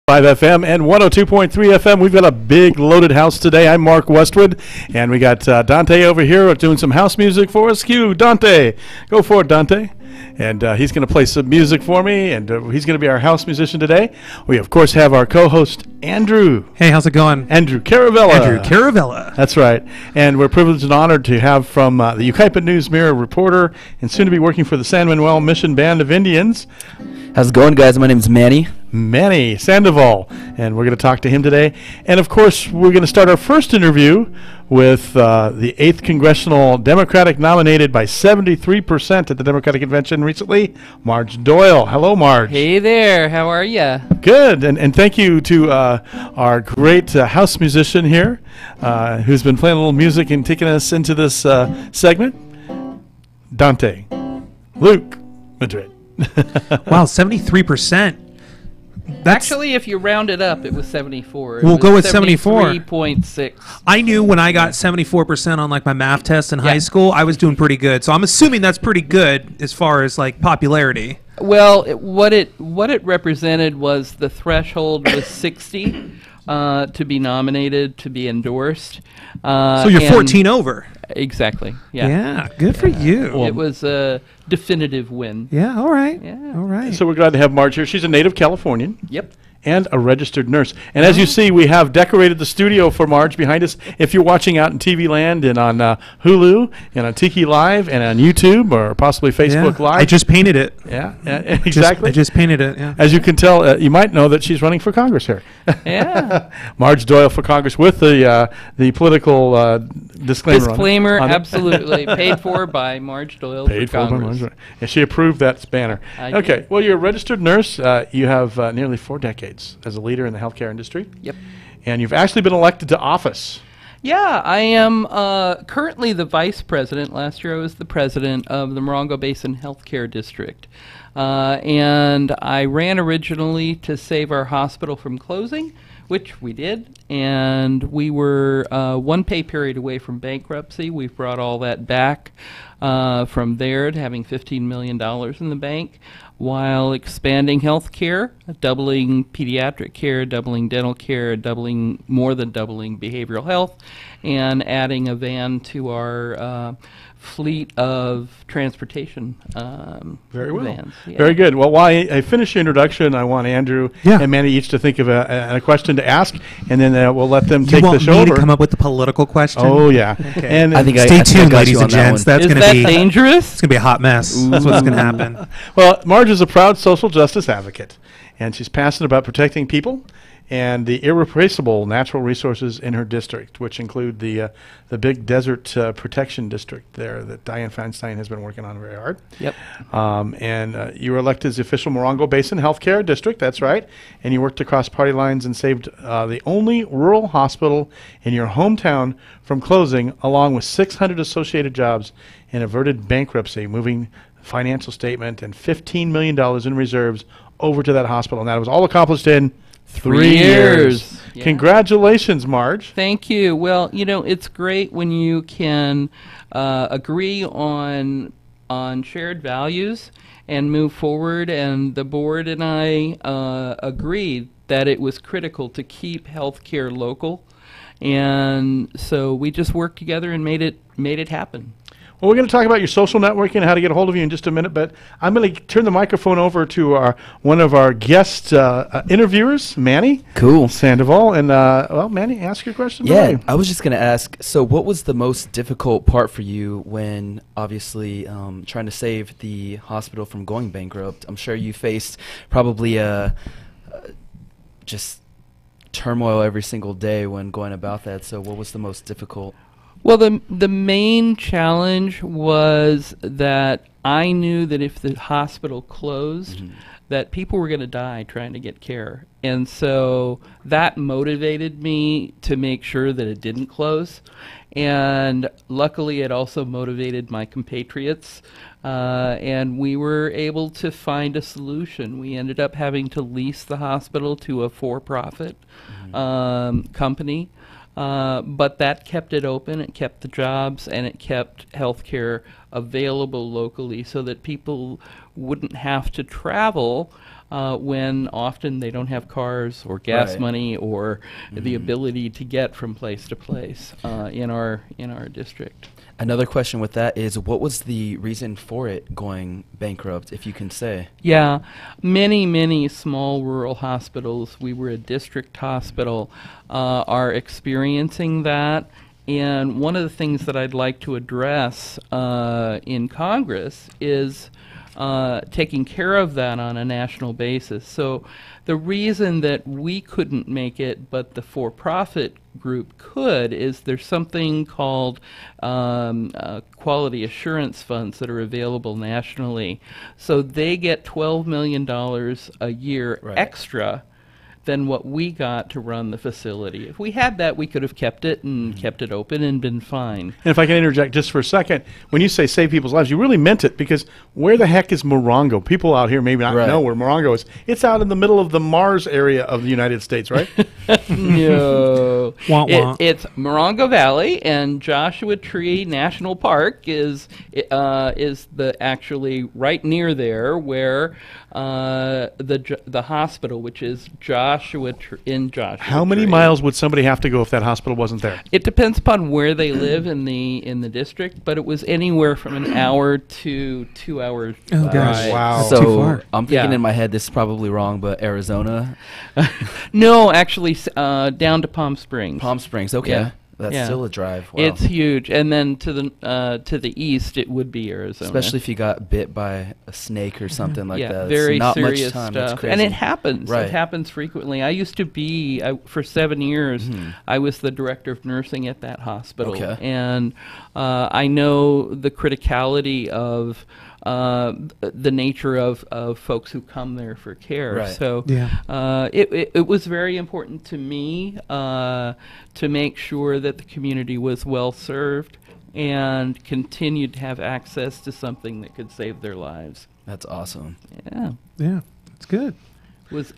FM and 102.3 FM. We've got a big loaded house today. I'm Mark Westwood, and we got Dante over here doing some house music for us. Cue Dante. Go for it, Dante. And he's going to play some music for me, and he's going to be our house musician today. We, of course, have our co-host, Andrew. Hey, how's it going? Andrew Caravella. Andrew Caravella. That's right. And we're privileged and honored to have from the Yucaipa News-Mirror reporter and soon to be working for the San Manuel Mission Band of Indians. How's it going, guys? My name's Manny Sandoval, and we're going to talk to him today. And, of course, we're going to start our first interview with the 8th Congressional Democratic nominated by 73% at the Democratic Convention recently, Marge Doyle. Hello, Marge. Hey there. How are you? Good. And thank you to our great house musician here who's been playing a little music and taking us into this segment, Dante Luke Madrid. Wow, 73%. Actually, if you round it up, it was 74. We'll go with 74. 73.6. I knew when I got 74% on like my math test in high school, I was doing pretty good. So I'm assuming that's pretty good as far as like popularity. Well, what it represented was the threshold was 60 to be nominated, to be endorsed. So you're 14 over. Exactly. Yeah. Yeah. Good for you. It was a definitive win. Yeah. All right. Yeah. All right. So we're glad to have Marge here. She's a native Californian. Yep. And a registered nurse. And as you see, we have decorated the studio for Marge behind us. If you're watching out in TV land and on Hulu and on Tiki Live and on YouTube or possibly Facebook Live. I just painted it. Yeah, exactly. I just painted it, yeah. As you can tell, you might know that she's running for Congress here. Yeah. Marge Doyle for Congress with the political disclaimer. Disclaimer, on it. Absolutely. Paid for by Marge Doyle Paid for for by Congress. Marge. And she approved that banner. Okay. Well, you're a registered nurse. You have nearly 4 decades as a leader in the healthcare industry. Yep. And you've actually been elected to office. Yeah, I am currently the vice president. Last year I was the president of the Morongo Basin Healthcare District. And I ran originally to save our hospital from closing, which we did. And we were one pay period away from bankruptcy. We've brought all that back from there to having $15 million in the bank, while expanding health care, doubling pediatric care, doubling dental care, more than doubling behavioral health, and adding a van to our fleet of transportation Very well. vans. Yeah. Very good. Well, while I finish your introduction, I want Andrew and Manny each to think of a question to ask, and then we'll let them take the show over. You want me to come up with the political question? Oh, yeah. Okay. And I think stay tuned, ladies and that gents. That's Is going that to be dangerous? It's going to be a hot mess. That's what's going to happen. Well, Marge is a proud social justice advocate, and she's passionate about protecting people and the irreplaceable natural resources in her district, which include the big desert protection district there that Dianne Feinstein has been working on very hard. Yep. And you were elected as the official Morongo Basin Healthcare District, that's right, and you worked across party lines and saved the only rural hospital in your hometown from closing, along with 600 associated jobs, and averted bankruptcy, moving financial statement and $15 million in reserves over to that hospital. And that was all accomplished in 3 years. Yeah. Congratulations, Marge. Thank you. Well, it's great when you can agree on shared values and move forward. And the board and I agreed that it was critical to keep healthcare local, and so we just worked together and made it happen. Well, we're going to talk about your social networking and how to get a hold of you in just a minute, but I'm going to turn the microphone over to one of our guest interviewers, Manny. Cool. Sandoval. And, well, Manny, ask your question. Yeah, I was just going to ask, so what was the most difficult part for you when, obviously, trying to save the hospital from going bankrupt? I'm sure you faced probably just turmoil every single day when going about that, so what was the most difficult? Well, the main challenge was that I knew that if the hospital closed, that people were going to die trying to get care. And so that motivated me to make sure that it didn't close. And luckily, it also motivated my compatriots. And we were able to find a solution. We ended up having to lease the hospital to a for-profit company. But that kept it open, it kept the jobs, and it kept healthcare available locally so that people wouldn't have to travel when often they don't have cars or gas Right. money or the ability to get from place to place in our district. Another question with that is, what was the reason for it going bankrupt, if you can say? Yeah, many small rural hospitals, we were a district hospital, are experiencing that. And one of the things that I'd like to address in Congress is taking care of that on a national basis. So the reason that we couldn't make it, but the for-profit group could, is there's something called quality assurance funds that are available nationally. So they get $12 million a year Right. extra than what we got to run the facility. If we had that, we could have kept it and kept it open and been fine. And if I can interject just for a second, when you say save people's lives, you really meant it, because where the heck is Morongo? People out here maybe not Right. know where Morongo is. It's out in the middle of the Mars area of the United States, right? No. Wah, wah. It's Morongo Valley, and Joshua Tree National Park is the actually right near there where the hospital, which is in Joshua. How many Tree. miles would somebody have to go if that hospital wasn't there? It depends upon where they live in the district, but it was anywhere from an hour to 2 hours. Oh, gosh. drive. Wow. That's too So far. I'm thinking Yeah. in my head, this is probably wrong, but Arizona, No, actually, down to Palm Springs. Palm Springs. Okay, Yeah. that's Yeah. still a drive. Wow. It's huge, and then to the east, it would be Arizona. Especially if you got bit by a snake or something like yeah, that. It's very not serious much time. That's stuff, crazy. and it happens. Right. It happens frequently. I used to be for 7 years. I was the director of nursing at that hospital, Okay. and I know the criticality of the nature of folks who come there for care. Right. So Yeah. it was very important to me to make sure that the community was well served and continued to have access to something that could save their lives. That's awesome. Yeah. Yeah. It's good.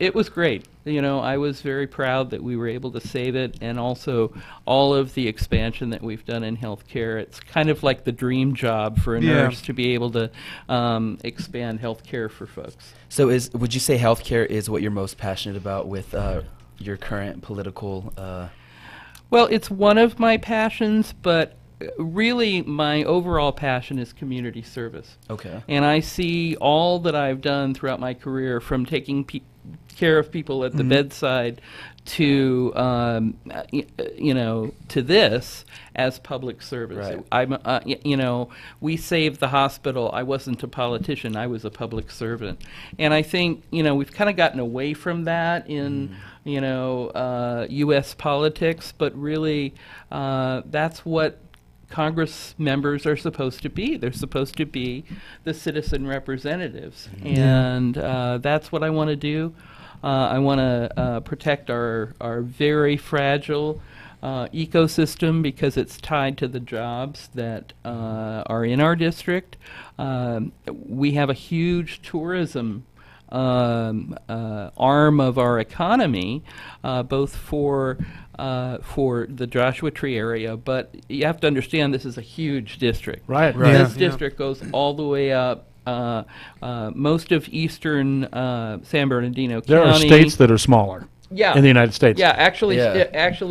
It was great. You know, I was very proud that we were able to save it, and also all of the expansion that we've done in healthcare. It's kind of like the dream job for a Yeah. nurse to be able to expand healthcare for folks. So would you say healthcare is what you're most passionate about with your current political Well, it's one of my passions, but really my overall passion is community service. Okay. And I see all that I've done throughout my career, from taking care of people at the bedside to, to this, as public service. Right. We saved the hospital. I wasn't a politician. I was a public servant. And I think, we've kind of gotten away from that in, U.S. politics, but really that's what Congress members are supposed to be. They're supposed to be the citizen representatives, and that's what I want to do. I want to protect our very fragile ecosystem, because it's tied to the jobs that are in our district. We have a huge tourism arm of our economy, both for the Joshua Tree area, but you have to understand this is a huge district. Right. Right. This Yeah. district goes all the way up. Most of eastern San Bernardino There County. are states that are smaller yeah, in the United States. yeah. Actually, Yeah.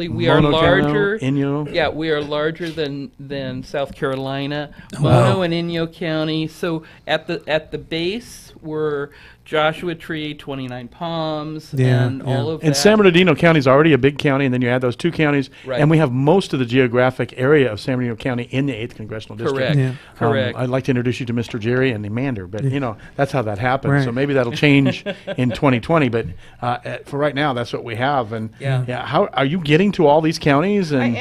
we are Mono larger. County, Inyo. Yeah, we are larger than South Carolina, Wow. Mono and Inyo County. So at the base we're Joshua Tree, 29 Palms, Yeah, and yeah. all of And that. San Bernardino County is already a big county, and then you add those two counties, Right. and we have most of the geographic area of San Bernardino County in the 8th Congressional District. Correct. Yeah. Correct. I'd like to introduce you to Mr. Jerry and Emander, but that's how that happens. Right. So maybe that'll change in 2020. But for right now, that's what we have. And Yeah. how are you getting to all these counties? And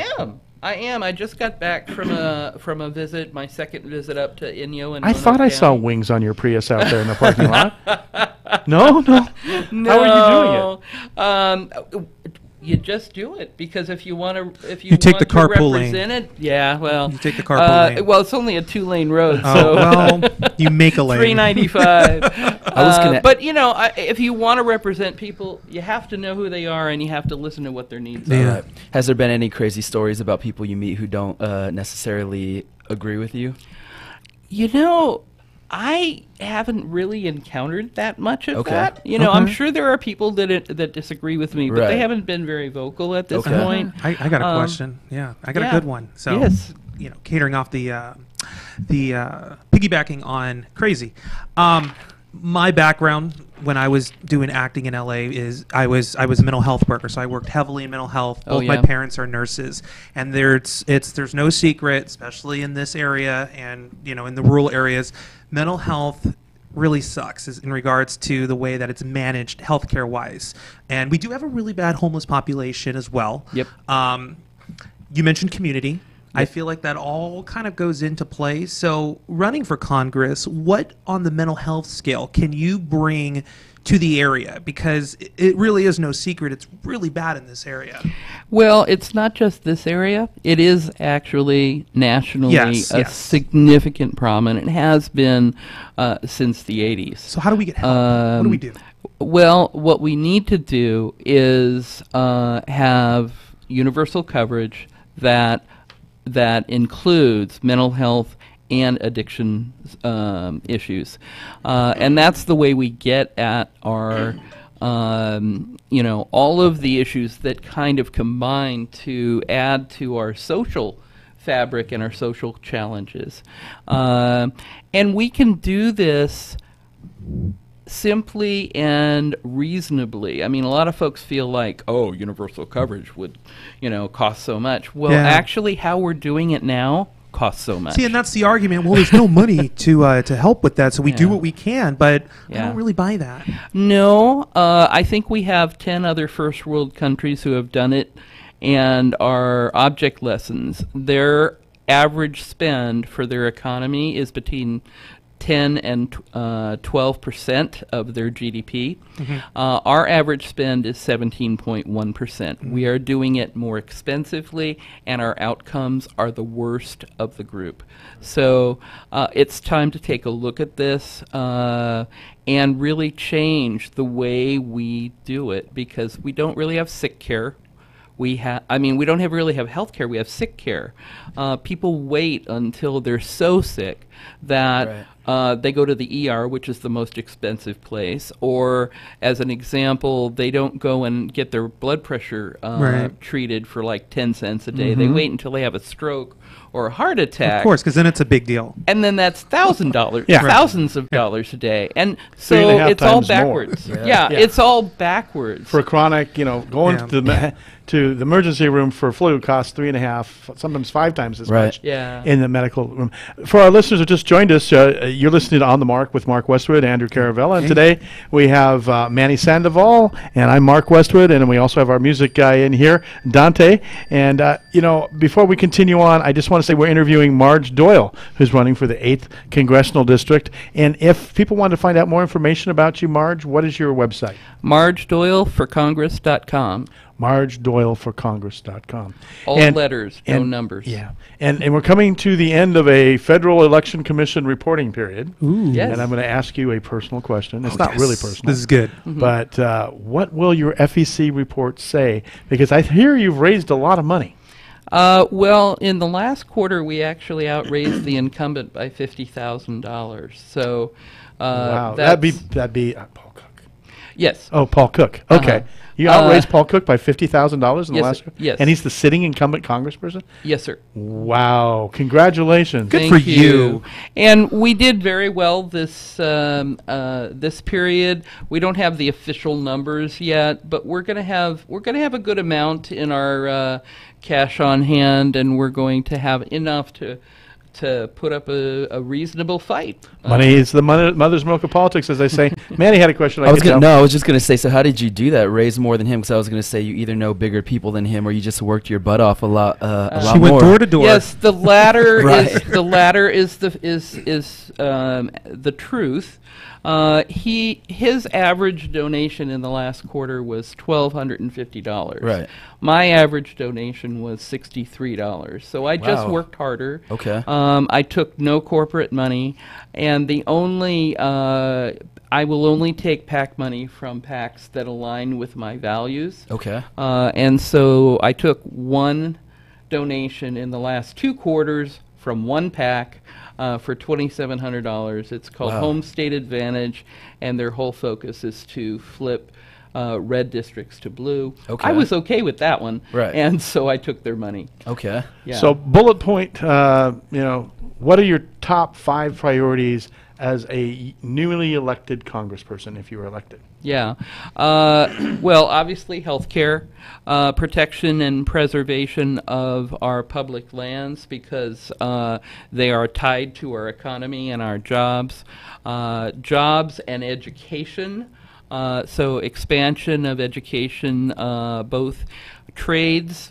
I am. I just got back from a visit, my second visit up to Inyo and I Mono thought I saw County. wings on your Prius out there in the parking lot. No. No. How are you doing it? You just do it, because if you want to, You take want the to carpool lane. represent it, yeah. Well, You take the carpool lane. Well, it's only a 2-lane road, Oh, so well, you make a lane. 395. I was gonna- But if you want to represent people, you have to know who they are, and you have to listen to what their needs Yeah. are. Right. Has there been any crazy stories about people you meet who don't necessarily agree with you? I haven't really encountered that much of Okay. that. You know, I'm Okay. sure there are people that disagree with me, but Right. they haven't been very vocal at this Okay. point. I got a Um, question. Yeah, I got yeah. a good one. So, Yes. you know, catering off the piggybacking on crazy. My background when I was doing acting in LA is I was a mental health worker, so I worked heavily in mental health. Oh, Both my yeah. parents are nurses, and there's no secret, especially in this area and you know in the rural areas, mental health really sucks in regards to the way that it's managed healthcare wise. And we do have a really bad homeless population as well. Yep. You mentioned community. I feel like that all kind of goes into play. So running for Congress, what on the mental health scale can you bring to the area? Because it really is no secret. It's really bad in this area. Well, it's not just this area. It is actually nationally Yes, a yes. significant problem, and it has been since the 80s. So how do we get help? What do we do? Well, what we need to do is have universal coverage that includes mental health and addiction issues, and that's the way we get at our, you know, all of the issues that kind of combine to add to our social fabric and our social challenges, and we can do this simply and reasonably. I mean, a lot of folks feel like, oh, universal coverage would, you know, cost so much. Well, Yeah. actually, how we're doing it now costs so much. See, and that's the argument. Well, there's no money to help with that, so we do Yeah. what we can. But I Yeah. don't really buy that. No, I think we have 10 other first world countries who have done it and are object lessons. Their average spend for their economy is between 10 and 12% of their GDP. Our average spend is 17.1%. We are doing it more expensively, and our outcomes are the worst of the group. So it's time to take a look at this and really change the way we do it, because we don't really have sick care. We don't really have health care. We have sick care. People wait until they're so sick that they go to the ER, which is the most expensive place. Or, as an example, they don't go and get their blood pressure treated for like 10 cents a day. They wait until they have a stroke or a heart attack. Of course, because then it's a big deal. And then that's $1,000, Yeah. thousands of dollars a day. And 3.5 so it's all times more. backwards. Yeah. Yeah, Yeah. it's all backwards. For a chronic, you know, going Yeah. to the emergency room for flu costs 3.5, sometimes 5 times as Right. much Yeah. in the medical room. For our listeners who just joined us, you're listening to On the Mark with Mark Westwood, Andrew Caravella, and today we have Manny Sandoval, and I'm Mark Westwood, and we also have our music guy in here, Dante. And, you know, before we continue on, I just want to say we're interviewing Marge Doyle, who's running for the 8th Congressional District. And if people want to find out more information about you, Marge, what is your website? MargeDoyleForCongress.com. MargeDoyleForCongress.com. All And- letters, no and- numbers. Yeah. And we're coming to the end of a Federal Election Commission reporting period. Ooh. Yes. And I'm going to ask you a personal question. It's not really personal. This is good. But what will your FEC report say? Because I hear you've raised a lot of money. Well, in the last quarter, we actually outraised the incumbent by $50,000. So, Wow. that's- That'd be Paul Cook. yes. Oh, Paul Cook. Okay. You outraised Paul Cook by $50,000 in the yes, last sir. Yes. And he's the sitting incumbent congressperson? Yes, sir. Wow. Congratulations. Good Thank for you. And we did very well this this period. We don't have the official numbers yet, but we're gonna have a good amount in our cash on hand, and we're going to have enough to put up a reasonable fight. Money is the mother's milk of politics, as they say. Manny had a question. I was just gonna say. So how did you do that? Raise more than him? Because I was gonna say you either know bigger people than him, or you just worked your butt off a lot She more. went door to door. Yes, the latter Right. is the truth. His average donation in the last quarter was $1,250. Right. My average donation was $63. So I just Wow. worked harder. Okay. I took no corporate money, and the only I will only take PAC money from PACs that align with my values. Okay. And so I took one donation in the last 2 quarters from one pack for $2,700. It's called Wow. Home State Advantage, and their whole focus is to flip red districts to blue. Okay. I was okay with that one, Right. and so I took their money. Okay. Yeah. So bullet point, what are your top 5 priorities as a newly elected congressperson if you were elected? Yeah. Well, obviously, healthcare, protection and preservation of our public lands because they are tied to our economy and our jobs. Jobs and education. So expansion of education, both trades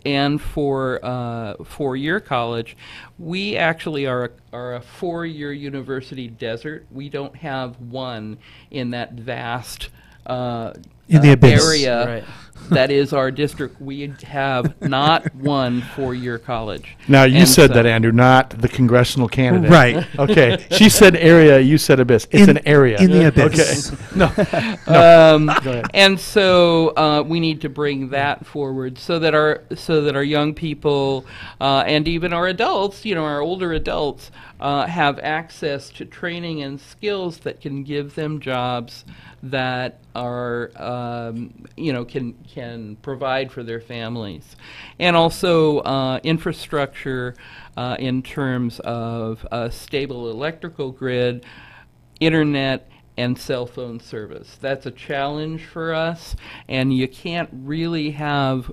and for four-year college. We actually are a four-year university desert. We don't have one in that vast In the abyss. area Right. that is our district. We have not one four-year college. Now, you And said so- that, Andrew, not the congressional candidate. Right. Okay. She said area, you said abyss. It's an area. In the abyss. Okay. No. Go ahead. And so we need to bring that forward so that our young people and even our adults, our older adults, have access to training and skills that can give them jobs that are can provide for their families, and also infrastructure in terms of a stable electrical grid, internet, and cell phone service. That's a challenge for us, and you can't really have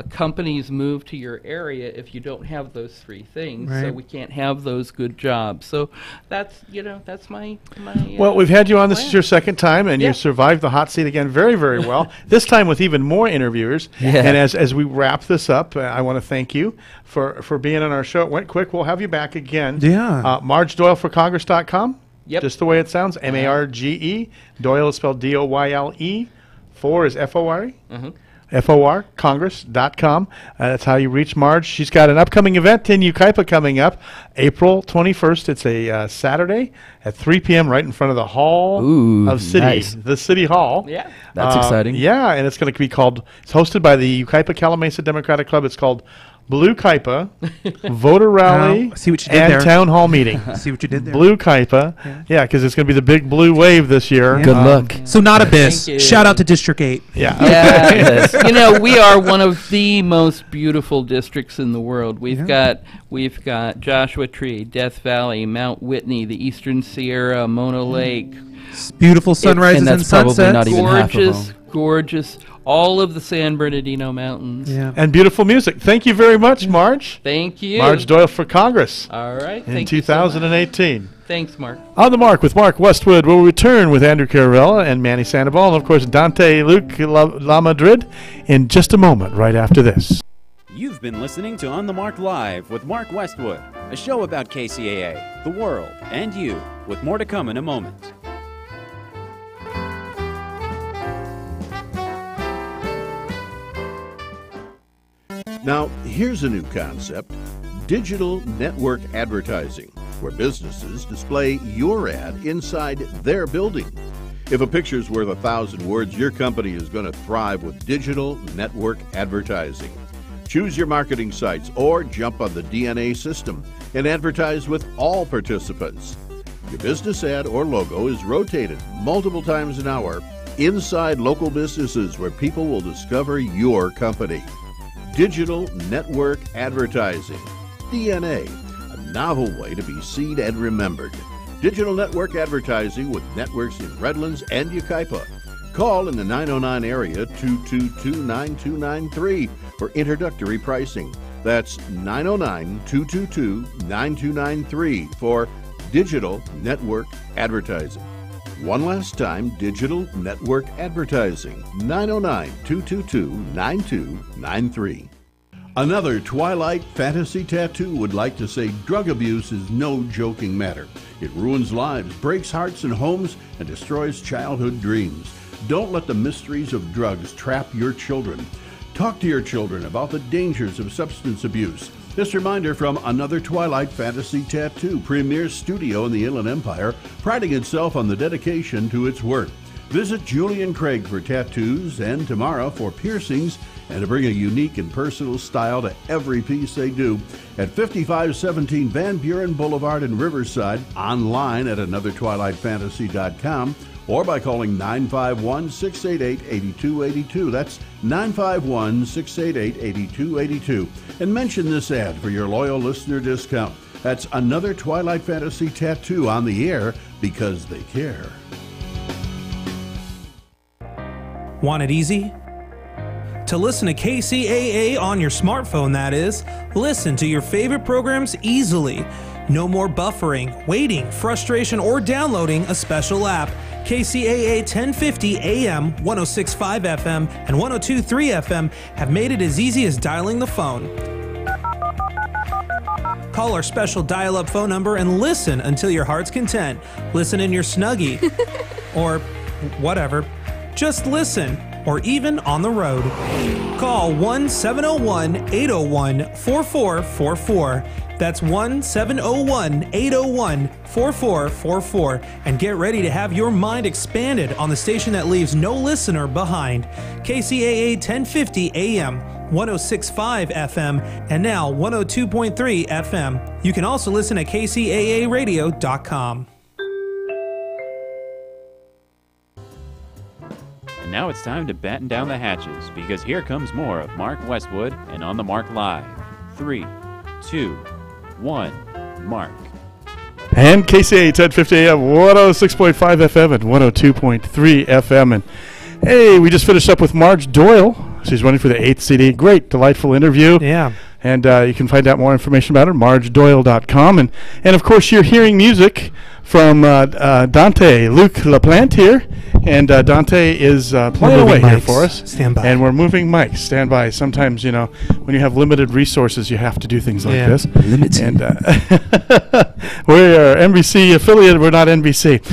companies move to your area if you don't have those three things. So Right. we can't have those good jobs. So that's my Well, we've had you on. This is plan. your second time, and Yeah. you survived the hot seat again very, very well. This time with even more interviewers. Yeah. And as we wrap this up, I want to thank you for being on our show. It went quick. We'll have you back again. Yeah. MargeDoyleForCongress.com. Yep. Just the way it sounds. MARGE. Doyle is spelled DOYLE. 4 is FORE. FOR, Congress.com. That's how you reach Marge. She's got an upcoming event in Yucaipa coming up April 21st. It's a Saturday at 3 p.m. right in front of the Hall Ooh, of City, nice. the City Hall. Yeah. That's exciting. Yeah, and it's going to be it's hosted by the Yucaipa Calamasa Democratic Club. It's called Blue Kaipa, Voter Rally, Oh, see what you did and there. Town Hall Meeting. See what you did there. Blue Kaipa. Yeah, because it's going to be the big blue wave this year. Yeah. Good luck. So not abyss. Thank you. Shout out to District 8. Yeah. Yeah, Yes. we are one of the most beautiful districts in the world. We've got Joshua Tree, Death Valley, Mount Whitney, the Eastern Sierra, Mono Lake. Beautiful sunrises and, that's probably sunsets. not even half of Gorgeous, them. gorgeous. All of the San Bernardino Mountains. Yeah. And beautiful music. Thank you very much, Marge. Thank you. Marge Doyle for Congress All right. in Thank you so much. 2018. Thanks, Mark. On the Mark with Mark Westwood. We'll return with Andrew Caravella and Manny Sandoval, and of course Dante Luke La Madrid in just a moment right after this. You've been listening to On the Mark Live with Mark Westwood, a show about KCAA, the world, and you, with more to come in a moment. Now, here's a new concept: digital network advertising, where businesses display your ad inside their building. If a picture's worth 1,000 words, your company is going to thrive with digital network advertising. Choose your marketing sites or jump on the DNA system and advertise with all participants. Your business ad or logo is rotated multiple times an hour inside local businesses where people will discover your company. Digital network advertising, DNA, a novel way to be seen and remembered. Digital network advertising with networks in Redlands and Yucaipa. Call in the 909 area 222-9293 for introductory pricing. That's 909-222-9293 for digital network advertising. One last time, digital network advertising, 909-222-9293. Another Twilight fantasy tattoo would like to say drug abuse is no joking matter. It ruins lives, breaks hearts and homes, and destroys childhood dreams. Don't let the mysteries of drugs trap your children. Talk to your children about the dangers of substance abuse. This reminder from Another Twilight Fantasy Tattoo, premier studio in the Inland Empire, priding itself on the dedication to its work. Visit Julie and Craig for tattoos and Tamara for piercings and to bring a unique and personal style to every piece they do at 5517 Van Buren Boulevard in Riverside, online at anothertwilightfantasy.com or by calling 951-688-8282. That's 951-688-8282. And mention this ad for your loyal listener discount. That's Another Twilight Fantasy Tattoo on the air because they care. Want it easy? To listen to KCAA on your smartphone, that is, listen to your favorite programs easily. No more buffering, waiting, frustration, or downloading a special app. KCAA 1050 AM, 106.5 FM, and 102.3 FM have made it as easy as dialing the phone. Call our special dial-up phone number and listen until your heart's content. Listen in your Snuggie. Or whatever. Just listen, or even on the road. Call 1-701-801-4444. That's 1-701-801-4444. And get ready to have your mind expanded on the station that leaves no listener behind. KCAA 1050 AM, 106.5 FM, and now 102.3 FM. You can also listen at kcaaradio.com. And now it's time to batten down the hatches, because here comes more of Mark Westwood and On the Mark Live. 3, 2, 1, Mark. And KCAA 1050 AM, 106.5 FM and 102.3 FM. And hey, we just finished up with Marge Doyle. She's running for the 8th CD. Great, delightful interview. Yeah. And you can find out more information about her, margedoyle.com. And of course, you're hearing music from Dante Luc LaPlante here. And Dante is playing away here for us. Stand by. And we're moving mics. Stand by. Sometimes, you know, when you have limited resources, you have to do things like this. Limited. And we are NBC affiliated. We're not NBC.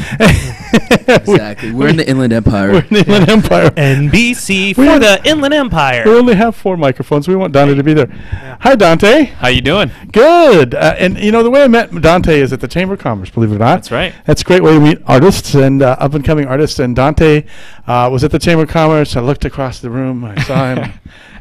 Exactly. We're in the Inland Empire. We're in the Inland Empire. NBC for the Inland Empire. We only have 4 microphones. We want Dante to be there. Yeah. Hi, Dante. How you doing? Good. And, you know, the way I met Dante is at the Chamber of Commerce, believe it or not. That's right. That's a great way to meet artists and up-and-coming artists. And Dante was at the Chamber of Commerce. I looked across the room. I saw him.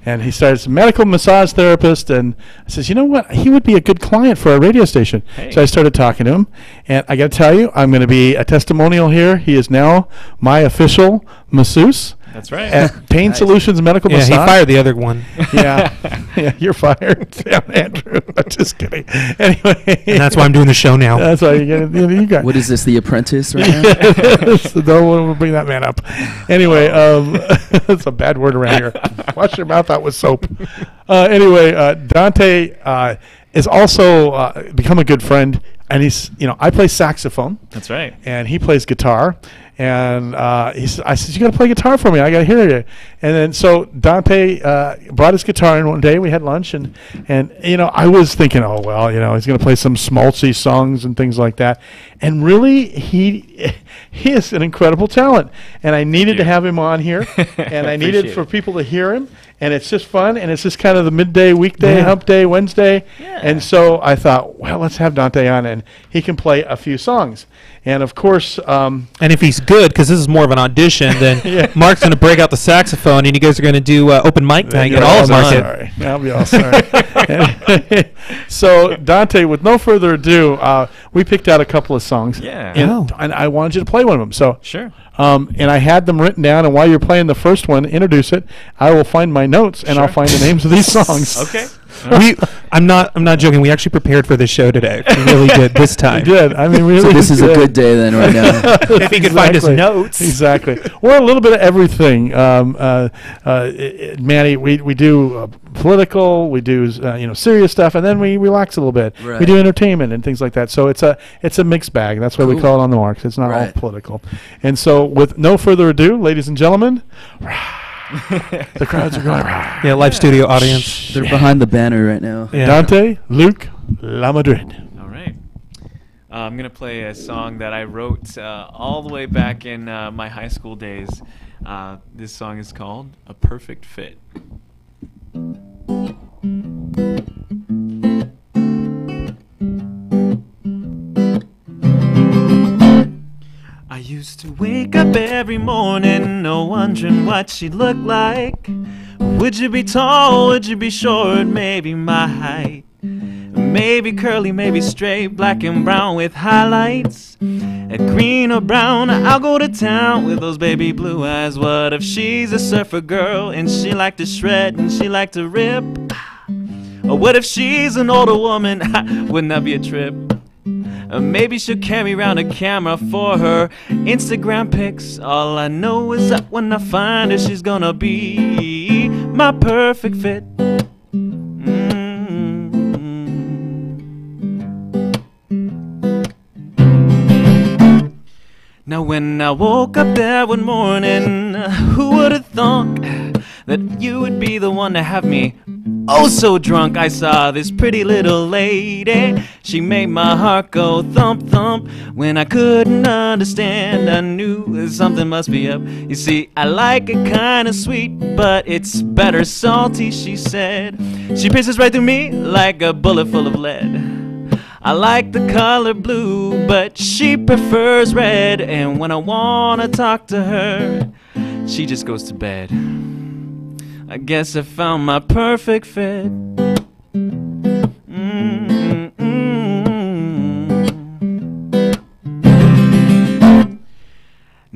And he started as a medical massage therapist. And I says, you know what? He would be a good client for our radio station. Hey. So I started talking to him. And I got to tell you, I'm going to be a testimonial here. He is now my official masseuse. That's right. At Pain Nice. Solutions Medical Yeah, Massage. he fired the other one. Yeah. Yeah, you're fired. Damn, Andrew. I'm just kidding. Anyway. And that's why I'm doing the show now. That's why you get it. You got What is this, The Apprentice right now? So don't want to bring that man up. Anyway, that's a bad word around here. Wash your mouth out with soap. Anyway, Dante is also become a good friend. And he's, you know, I play saxophone. That's right. And he plays guitar. And I said, you got to play guitar for me. I got to hear it. And then so Dante brought his guitar in one day. We had lunch. And you know, I was thinking, oh, well, you know, he's going to play some schmaltzy songs and things like that. And really, he is an incredible talent. And I needed to have him on here. And I needed for people to hear him. And it's just fun. And it's just kind of the midday, weekday, hump day, Wednesday. Yeah. And so I thought, well, let's have Dante on. And he can play a few songs. And of course, And if he's good, because this is more of an audition, then Mark's going to break out the saxophone, and you guys are going to do open mic night you're at all of Market. sorry. I'll be all sorry. So Dante, with no further ado, we picked out a couple of songs. Yeah. And I wanted you to play one of them. So Sure. and I had them written down. And while you're playing the first one, introduce it. I will find my notes and I'll find the names of these songs. Okay. I'm not joking. We actually prepared for this show today. We really did this We time. did. I mean, we So really this is a did. good day then right now. If he could find his Exactly. notes. Exactly. We're a little bit of everything. Manny, we do political, we do serious stuff, and then we relax a little bit. We Right. do entertainment and things like that. So it's a mixed bag. That's why we Cool. call it On the Marks. It's not all Right. political. And so, with no further ado, ladies and gentlemen, the crowds are going. Yeah, live studio audience. They're behind the banner right now. Yeah. Dante, Luc, La Madrid. All right. I'm going to play a song that I wrote all the way back in my high school days. This song is called A Perfect Fit. I used to wake up up every morning, no wondering what she'd look like. Would you be tall, would you be short, maybe my height? Maybe curly, maybe straight, black and brown with highlights. Green or brown, I'll go to town with those baby blue eyes. What if she's a surfer girl and she like to shred and she like to rip? Or what if she's an older woman? Wouldn't that be a trip? Maybe she'll carry around a camera for her Instagram pics. All I know is that when I find her, she's gonna be my perfect fit. Now when I woke up there one morning, who would have thought that you would be the one to have me oh so drunk? I saw this pretty little lady, she made my heart go thump thump. When I couldn't understand, I knew something must be up. You see, I like it kinda sweet, but it's better salty, she said. She pierces right through me like a bullet full of lead. I like the color blue, but she prefers red. And when I wanna talk to her, she just goes to bed. I guess I found my perfect fit.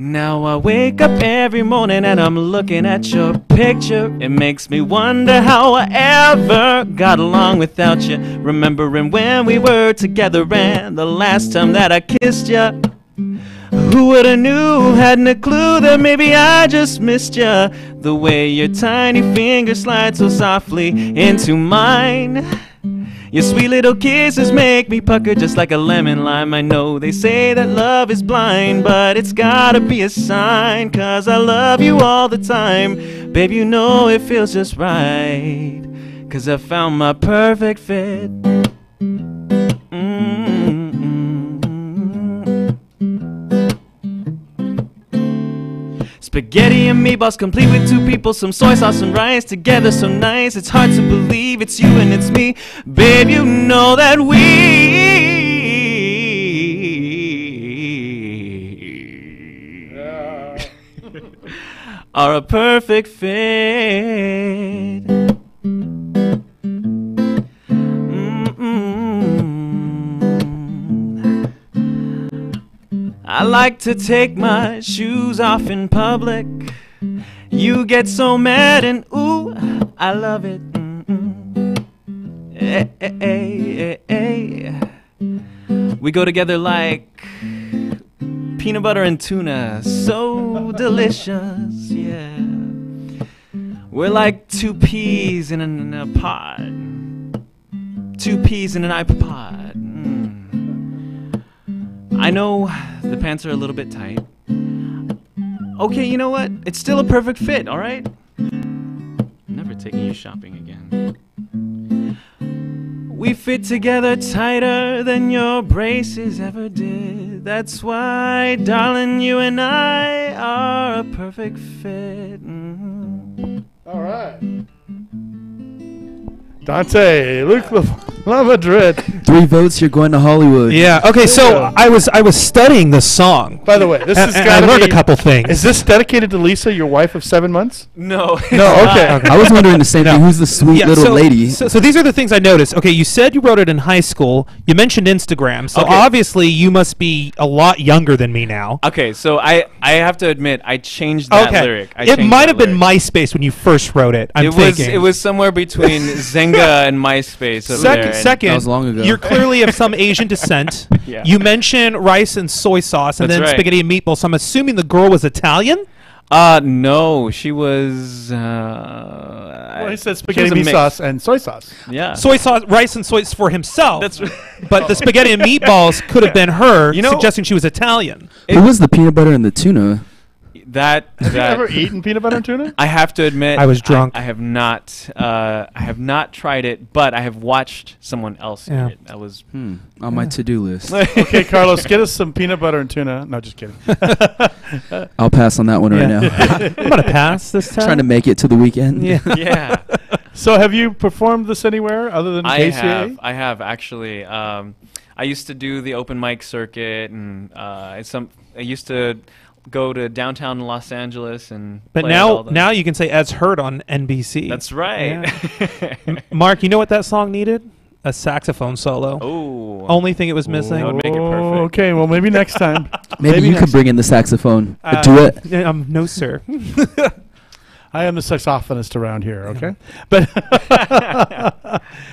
Now I wake up every morning and I'm looking at your picture. It makes me wonder how I ever got along without you. Remembering when we were together and the last time that I kissed you. Who would've knew, hadn't a clue that maybe I just missed you. The way your tiny fingers slide so softly into mine. Your sweet little kisses make me pucker just like a lemon lime. I know they say that love is blind, but it's gotta be a sign. 'Cause I love you all the time. Babe, you know it feels just right. 'Cause I found my perfect fit. Spaghetti and meatballs complete with two people, some soy sauce and rice together so nice. It's hard to believe it's you and it's me. Babe, you know that we are a perfect fit. I like to take my shoes off in public. You get so mad and ooh, I love it. Hey, hey, hey, hey. We go together like peanut butter and tuna, so delicious, yeah. We're like two peas in a pod. Two peas in an iPod. I know the pants are a little bit tight. Okay, you know what? It's still a perfect fit, alright? Never taking you shopping again. We fit together tighter than your braces ever did. That's why, darling, you and I are a perfect fit. All right. Dante, Luke LaMadrid. 3 votes, you're going to Hollywood. Yeah. Okay. So I was studying this song. By the way, this is I learned a couple things. Is this dedicated to Lisa, your wife of 7 months? No. No. Okay. I was wondering the same thing. Who's the sweet little lady? So these are the things I noticed. Okay, you said you wrote it in high school. You mentioned Instagram. So Okay. obviously you must be a lot younger than me now. Okay, so I have to admit I changed that lyric. It might have been MySpace when you first wrote it. I'm thinking. It was somewhere between Zynga and MySpace over there. Second, That was long ago. you're clearly of some Asian descent. Yeah. You mentioned rice and soy sauce, and That's then right. spaghetti and meatballs. So I'm assuming the girl was Italian. No, she was. Well, he said she spaghetti was a meat mix. sauce and soy sauce. Yeah. Soy sauce, rice and soy for himself. That's right. But the spaghetti and meatballs could have been her, You know- suggesting she was Italian. Who was the peanut butter and the tuna? Have you ever eaten peanut butter and tuna? I have to admit, I was drunk. I have not. I have not tried it, but I have watched someone else Yeah. eat it. That was. On my to-do list. Okay, Carlos, get us some peanut butter and tuna. No, just kidding. I'll pass on that one right now. I'm gonna pass this time. Trying to make it to the weekend. Yeah. Yeah. So, have you performed this anywhere other than KCAA? I have actually. I used to do the open mic circuit, and I used to go to downtown Los Angeles and. But play at all the- now you can say as heard on NBC. That's right. Mark, you know what that song needed? A saxophone solo. Oh. Only thing it was missing. That would make it perfect. Oh, okay, well, maybe next time. Maybe you next could bring in the saxophone. Do it. No, sir. I am the saxophonist around here, okay? But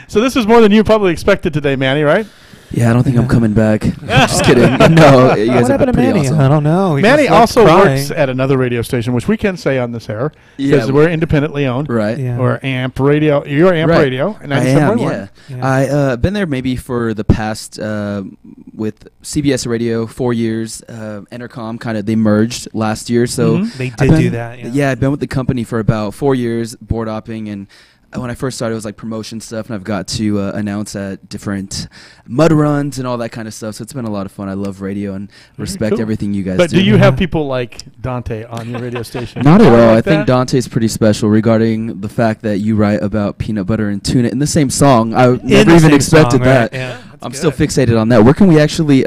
so this is more than you probably expected today, Manny, right? Yeah, I don't think I'm coming back. Just kidding. No, you guys What have happened to been pretty Manny? awesome. I don't know. He Manny just, like, also crying. works at another radio station, which we can say on this air Yeah, because we're independently owned. Right. Yeah. Or AMP Radio. You're AMP Right. Radio. I am, yeah. Yeah. I been there maybe for the past with CBS Radio 4 years. Entercom kind of they merged last year, so Mhm. They I've did been- do that. Yeah. yeah, I've been with the company for about 4 years, board opping, and when I first started, it was like promotion stuff, and I've got to announce at different mud runs and all that kind of stuff. So it's been a lot of fun. I love radio and respect cool. everything you guys But do. do you have people like Dante on your radio station? Not at all. Like I think that? Dante's pretty special regarding the fact that you write about peanut butter and tuna in the same song. I In never the even same expected song, that. right, yeah. I'm still fixated on that. Where can we actually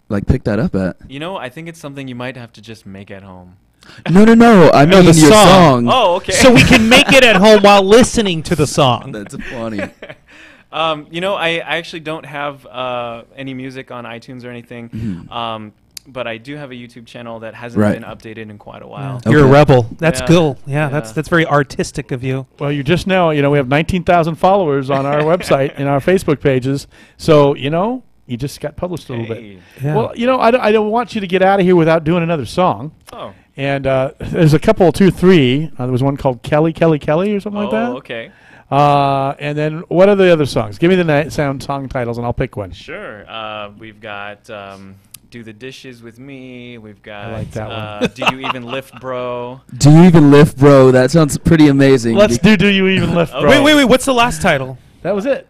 like pick that up at? You know, I think it's something you might have to just make at home. No. I mean the your song. song. Oh, okay. So we can make it at home while listening to the song. That's funny. You know, I actually don't have any music on iTunes or anything. Mhm. But I do have a YouTube channel that hasn't Right. been updated in quite a while. You're a Okay. rebel. That's Yeah. cool. Yeah, Yeah. that's very artistic of you. Well, you just know, we have 19,000 followers on our website and our Facebook pages. So, you just got published a little bit. Hey. Yeah. Well, I don't want you to get out of here without doing another song. Oh. And there's a couple, 2, 3. There was one called Kelly, Kelly, Kelly or something like that. Oh, okay. And then what are the other songs? Give me the song titles and I'll pick one. Sure. We've got Do the Dishes with Me. We've got like that one. Do You Even Lift, Bro? Do you even lift, bro? That sounds pretty amazing. Let's do You Even Lift, Bro? Wait. What's the last title? That was it.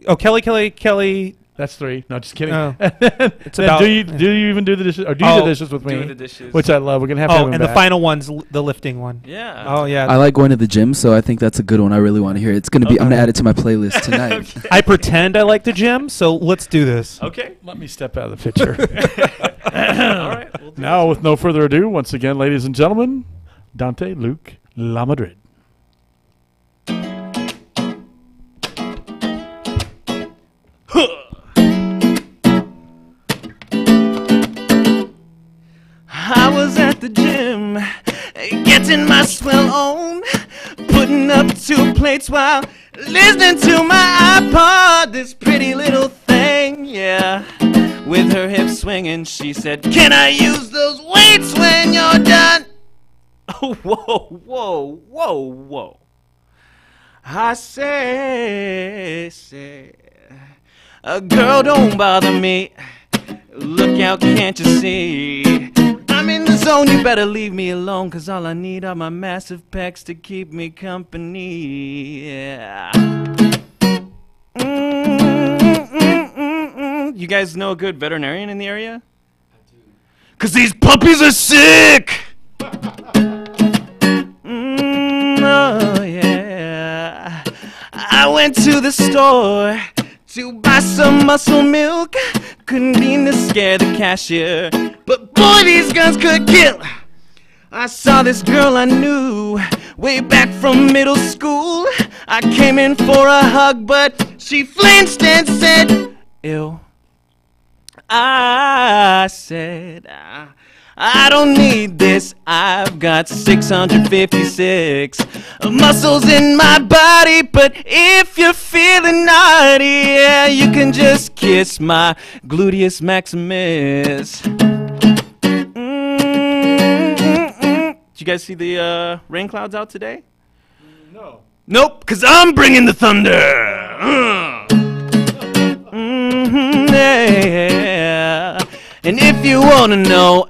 Oh, Kelly. That's 3. No, just kidding. Oh. It's about- do you even do the dishes or do Oh, the dishes with Do me? the Dishes. Which I love. We're gonna have to have Oh, him and the back. final one's the lifting one. Yeah. Oh, yeah. I like going to the gym, so I think that's a good one. I really want to hear it. It's gonna be. I'm gonna add it to my playlist tonight. I pretend I like the gym, so let's do this. Okay. Let me step out of the picture. All right. We'll do Now, with no further ado, once again, ladies and gentlemen, Dante Luke La Madrid. I was at the gym, getting my swell on, putting up 2 plates while listening to my iPod. This pretty little thing, yeah, with her hips swinging, she said, "Can I use those weights when you're done?" Oh, whoa. I say, girl, don't bother me. Look out, can't you see? I'm in the zone, you better leave me alone, 'cause all I need are my massive pecs to keep me company. Yeah. You guys know a good veterinarian in the area? I do. 'Cause these puppies are sick! Oh yeah. I went to the store to buy some muscle milk. Couldn't mean to scare the cashier, but boy, these guns could kill. I saw this girl I knew way back from middle school. I came in for a hug, but she flinched and said, "Ew." I said, I don't need this. I've got 656 muscles in my body, but if you're feeling naughty, yeah, you can just kiss my gluteus maximus. Did you guys see the rain clouds out today? No. Nope, 'cause I'm bringing the thunder. Yeah. And if you want to know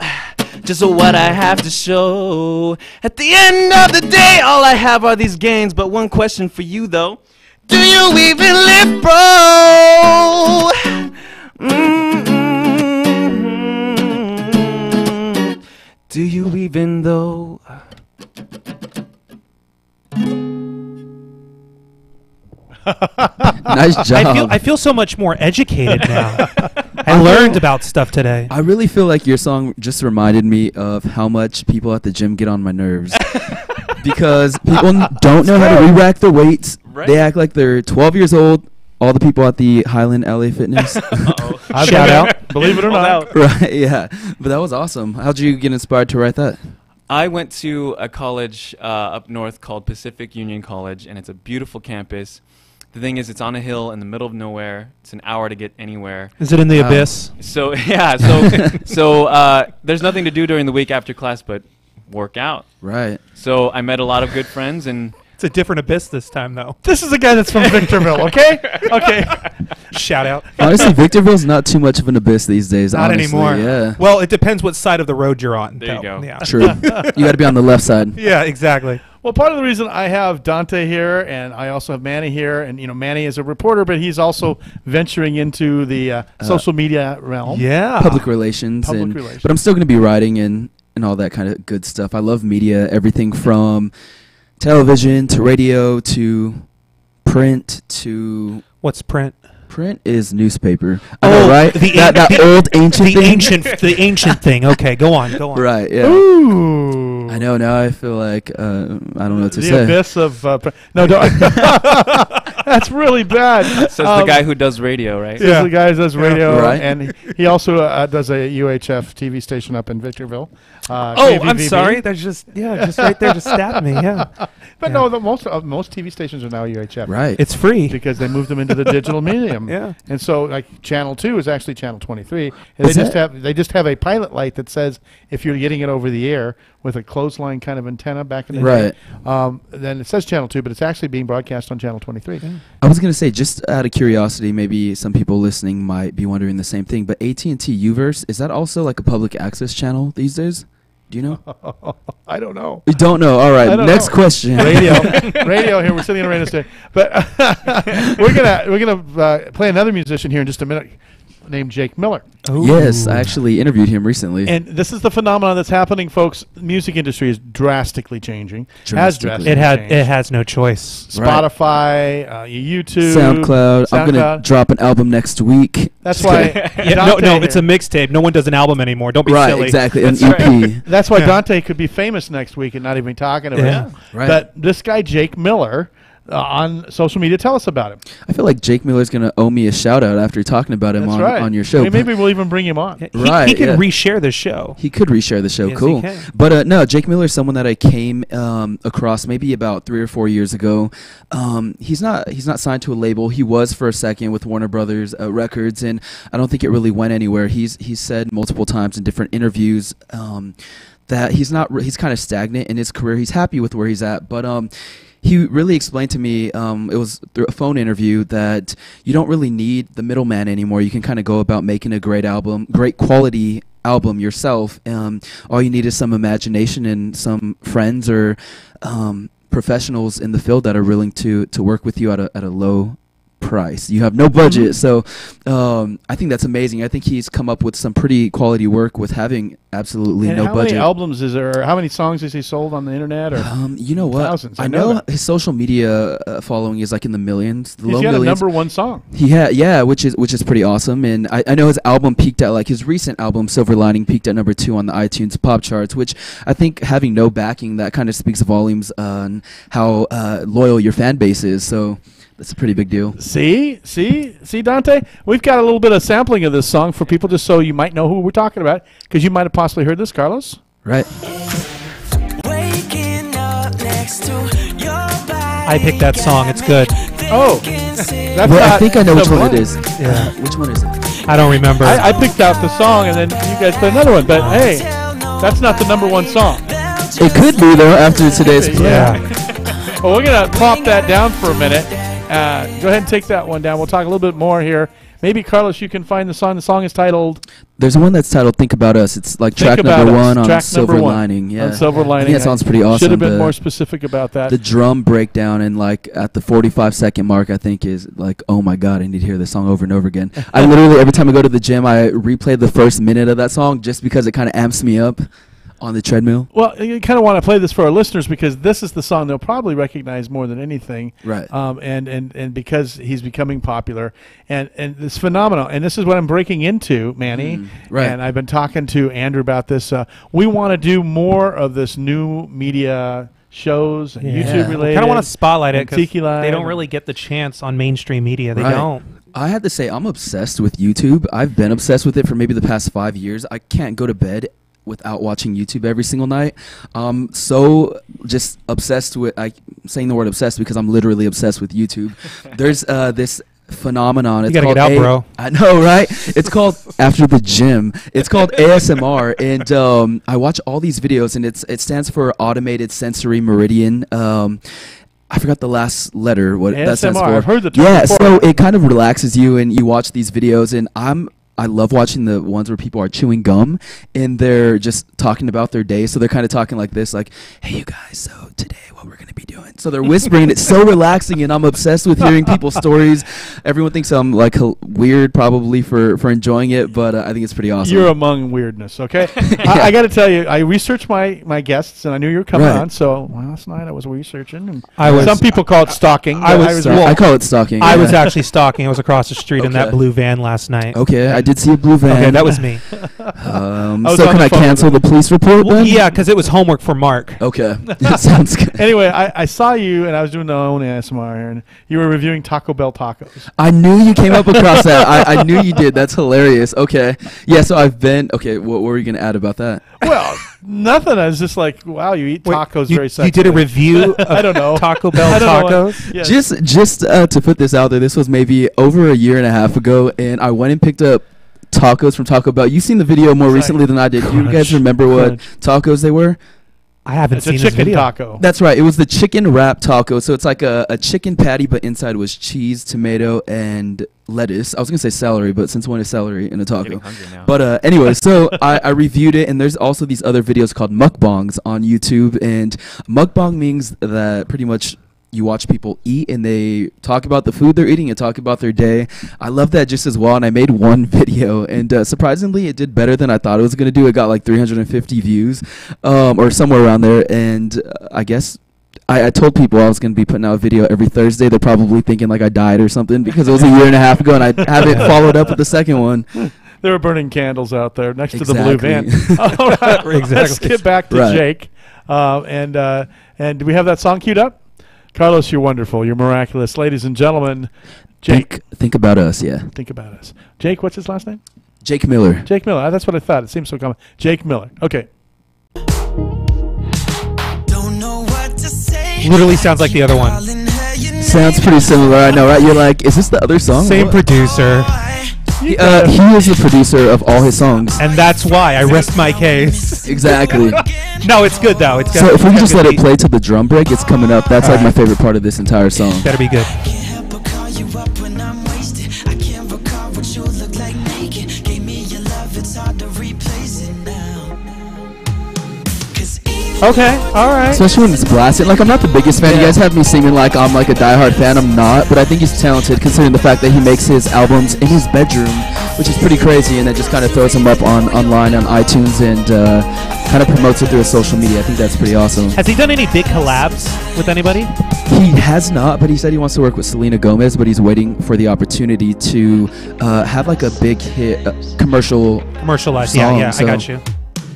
just what I have to show, at the end of the day, all I have are these gains. But one question for you, though. Do you even live, bro? Do you even, though? Nice job. I feel so much more educated now. I learned about stuff today. I really feel like your song just reminded me of how much people at the gym get on my nerves. Because people don't know how to re-rack their weights. Right. They act like they're 12 years old. All the people at the Highland LA Fitness. Shout out. Believe it or not. Right, yeah. But that was awesome. How'd you get inspired to write that? I went to a college up north called Pacific Union College, and it's a beautiful campus. The thing is, it's on a hill in the middle of nowhere. It's an hour to get anywhere. Is it in the abyss? So yeah, there's nothing to do during the week after class but work out. Right. So I met a lot of good friends, and It's a different abyss this time, though. This is a guy that's from Victorville, okay? Okay. Shout out. Honestly, Victorville's not too much of an abyss these days. Not honestly, anymore. Yeah. Well, it depends what side of the road you're on. There you though. go. Yeah. True. You got to be on the left side. Yeah, exactly. Well, part of the reason I have Dante here, and I also have Manny here, and Manny is a reporter, but he's also venturing into the social media realm. Yeah. Public relations. Public relations. But I'm still going to be writing and all that kind of good stuff. I love media, everything from television to radio to print to... What's print? Print is newspaper. I know, right? The that old ancient thing? The ancient thing. Okay, go on. Right, yeah. Ooh. I know, now I feel like, I don't know what to the say. abyss of... no, don't. That's really bad. says the guy who does radio, right? This is the guy who does radio, Right. and he also does a UHF TV station up in Victorville. Oh, I'm KVVV. sorry. That's just right there to stab me. Yeah. But Yeah. no, most TV stations are now UHF. Right. It's free. Because they moved them into the digital medium. Yeah. And so, like, Channel 2 is actually Channel 23. And Is they just have a pilot light that says if you're getting it over the air with a clothesline kind of antenna back in the day, then it says Channel 2, but it's actually being broadcast on Channel 23. I was going to say, just out of curiosity, maybe some people listening might be wondering the same thing, but AT&T Uverse, is that also like a public access channel these days? Do you know? I don't know. You don't know. All right. I don't Next know. question. Radio here. We're sitting in a radio station. But we're gonna play another musician here in just a minute named Jake Miller. Yes, I actually interviewed him recently. And this is the phenomenon that's happening, folks. The music industry is drastically changing. Has Drastically. drastically changed. It has no choice. Spotify, YouTube, SoundCloud. I'm going SoundCloud. to drop an album next week. That's why. Yeah, no, it's a mixtape. No one does an album anymore. Don't be Right, silly. exactly. An That's EP. That's why Yeah. Dante could be famous next week and not even talking about Yeah. it. Right. But this guy, Jake Miller, on social media, tell us about him. I feel like Jake Miller's going to owe me a shout-out after talking about him That's on, right. on your show. Maybe we'll even bring him on. He Right, can yeah. reshare the show. He could reshare the show. Yes, Cool. he can. But no, Jake Miller is someone that I came across maybe about 3 or 4 years ago. He's not signed to a label. He was for a second with Warner Brothers Records, and I don't think it really went anywhere. He's said multiple times in different interviews that he's kind of stagnant in his career. He's happy with where he's at, but he really explained to me, it was through a phone interview, that you don't really need the middleman anymore. You can kind of go about making a great quality album yourself. All you need is some imagination and some friends or professionals in the field that are willing to work with you at a low price. You have no budget, so I think that's amazing. I think he's come up with some pretty quality work with having absolutely And no how budget. many albums is there? Or how many songs has he sold on the internet? Or You know what? Thousands. I I know know that. his social media following is like in the millions, the he's low got millions. a #1 song. He had, yeah, which is pretty awesome. And I know his album peaked at, like, his recent album Silver Lining peaked at #2 on the iTunes pop charts, which I think having no backing, that kind of speaks volumes on how loyal your fan base is. So that's a pretty big deal. See, Dante? We've got a little bit of sampling of this song for people just so you might know who we're talking about, because you might have possibly heard this, Carlos. Right. I picked that song. It's good. Oh, that's Well, I not think I know which the one it one. is. Yeah. Which one is it? I don't remember. I picked out the song, and then you guys put another one. But hey, that's not the #1 song. It could be, though, after today's play. yeah. Well, we're gonna pop that down for a minute. Go ahead and take that one down. We'll talk a little bit more here. Maybe, Carlos, you can find the song. The song is titled There's one that's titled "Think About Us." It's like Think track About number Us. 1 on Track Silver number 1 Lining. Yeah. on Silver I Lining. think that sounds pretty awesome. Should have been The- more specific about that. The drum breakdown and like at the 45-second mark, I think is like, oh my god, I need to hear this song over and over again. I literally, every time I go to the gym, I replay the first minute of that song just because it kind of amps me up. On the treadmill. Well, you kind of want to play this for our listeners because this is the song they'll probably recognize more than anything. Right. And because he's becoming popular and it's phenomenal. And this is what I'm breaking into, Manny. Right. And I've been talking to Andrew about this. We want to do more of this new media shows and YouTube related. I kind of want to spotlight it and because Tiki Live they don't really get the chance on mainstream media. They don't. I have to say, I'm obsessed with YouTube. I've been obsessed with it for maybe the past 5 years. I can't go to bed without watching YouTube every single night. So just obsessed with, I'm saying the word obsessed because I'm literally obsessed with YouTube. There's this phenomenon. You gotta get out, bro. I know, right? It's called after the gym. It's called ASMR, and I watch all these videos, and it stands for Automated Sensory Meridian. I forgot the last letter. What that stands for? I've heard the term before. So it kind of relaxes you, and you watch these videos, and I love watching the ones where people are chewing gum and they're just talking about their day. So they're kind of talking like this, like, hey, you guys, so today what we're going to be doing. So they're whispering. It's so relaxing, and I'm obsessed with hearing people's stories. Everyone thinks I'm like weird probably for enjoying it, but I think it's pretty awesome. You're among weirdness, okay? I got to tell you, I researched my guests, and I knew you were coming on. So last night I was researching. And some people call it stalking. I call it stalking. I was actually stalking. I was across the street in that blue van last night. Okay, I did see a blue van. Okay, that was me. So can I cancel the police report then? Yeah, because it was homework for Mark. Okay, that sounds good. Anyway, I saw you, and I was doing the own ASMR here, and you were reviewing Taco Bell tacos. I knew you came up across that. I knew you did. That's hilarious. Okay. Yeah, so I've been... Okay, what were you going to add about that? Well, nothing. I was just like, wow, you eat tacos very sexy. You did a review of I don't know. Taco Bell tacos? Yes. Just to put this out there, this was maybe over a year and a half ago, and I went and picked up tacos from Taco Bell. You've seen the video more recently than I did. Do you guys remember what tacos they were? I haven't seen a this chicken video. taco. That's right. It was the chicken wrap taco. So it's like a chicken patty, but inside was cheese, tomato, and lettuce. I was going to say celery, but since when is celery in a taco? But anyway, so I reviewed it, and there's also these other videos called mukbangs on YouTube. And mukbang means that pretty much you watch people eat and they talk about the food they're eating and talk about their day. I love that just as well, and I made one video, and surprisingly it did better than I thought it was going to do. It got like 350 views or somewhere around there, and I guess I told people I was going to be putting out a video every Thursday. They're probably thinking like I died or something because it was a year and a half ago and I haven't followed up with the second one. They were burning candles out there next to the blue van. Exactly. All right, let's get back to Jake. And do we have that song queued up? Carlos, you're wonderful. You're miraculous. Ladies and gentlemen, Jake. Think about us, yeah. Think about us. Jake, what's his last name? Jake Miller. Jake Miller. That's what I thought. It seems so common. Jake Miller. Okay. Literally sounds like the other one. Sounds pretty similar, I know, right? You're like, is this the other song? Same producer. He is the producer of all his songs. And that's why I rest my case. Exactly. No, it's good, though. It's so if we can just let it play to the drum break, it's coming up. That's like my favorite part of this entire song. Better be good. Okay, all right. Especially when it's blasted. Like, I'm not the biggest fan. You guys have me singing like I'm like a diehard fan. I'm not, but I think he's talented considering the fact that he makes his albums in his bedroom, which is pretty crazy, and that just kind of throws him up online on iTunes and kind of promotes it through his social media. I think that's pretty awesome. Has he done any big collabs with anybody? He has not, but he said he wants to work with Selena Gomez, but he's waiting for the opportunity to have like a big hit commercialized. Yeah, I got you.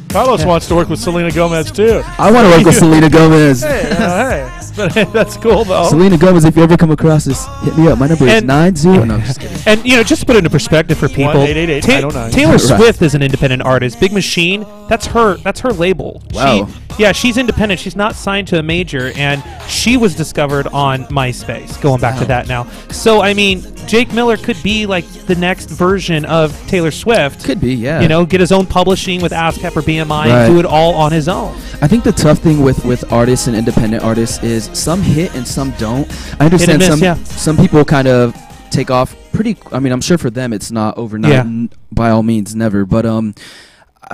Carlos wants to work with Selena Gomez, too. I want to work with Selena Gomez. Hey. But that's cool, though. Selena Gomez, if you ever come across this, hit me up. My number is 90. No, I'm just kidding. And, just to put it into perspective for people, 1-888-909. Taylor Swift is an independent artist. Big Machine, that's her label. Wow. She's independent. She's not signed to a major, and she was discovered on MySpace, going back to that now. So, I mean, Jake Miller could be like the next version of Taylor Swift. Could be, yeah. Get his own publishing with ASCAP or BMI and do it all on his own. I think the tough thing with artists and independent artists is some hit and some don't. I understand some people kind of take off pretty. I mean, I'm sure for them it's not overnight, by all means, never. But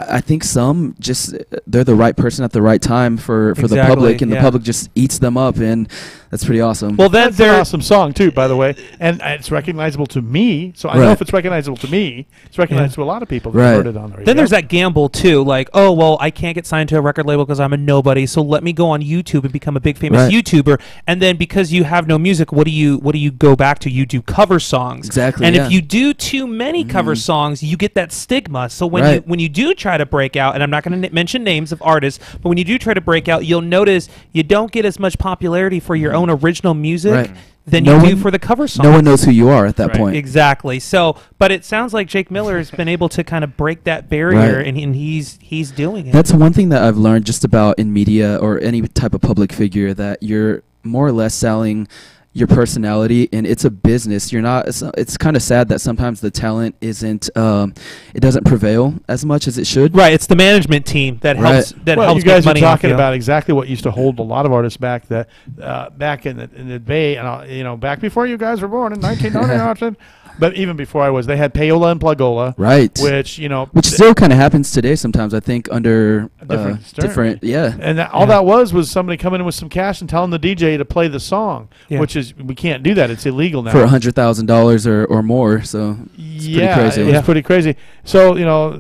I think some just they're the right person at the right time for the Exactly, public, and yeah. the public just eats them up, and that's pretty awesome. Well, That's an awesome song too, by the way, and it's recognizable to me. So I know Right. if it's recognizable to me, it's recognized to a lot of people that Right. heard it on the radio. Then there's that gamble too, like, oh well, I can't get signed to a record label because I'm a nobody, so let me go on YouTube and become a big famous Right. YouTuber. And then because you have no music, what do you go back to? You do cover songs. Exactly, And yeah. if you do too many cover songs, you get that stigma. So when Right. you do try to break out, and I'm not going to mention names of artists, but when you do try to break out, you'll notice you don't get as much popularity for your own original music Right. than No you do one- for the cover songs. No one knows who you are at that Right. point. Exactly. So, but it sounds like Jake Miller has been able to kind of break that barrier, Right. and he's doing it. That's one thing that I've learned just about in media or any type of public figure, that you're more or less selling your personality, and it's a business. You're not. It's kind of sad that sometimes the talent isn't. It doesn't prevail as much as it should. Right. It's the management team that Right. helps. That well, helps you guys make are money off talking you. about exactly what used to hold a lot of artists back. Back in the Bay, and back before you guys were born in 1990. But even before I was, they had payola and plagola, Right. which Still kind of happens today sometimes. I think under A different stern. yeah. And all that was somebody coming in with some cash and telling the DJ to play the song, Yeah. which is we can't do that. It's illegal now. For $100,000 or more. So yeah, crazy. it was Yeah. pretty crazy. So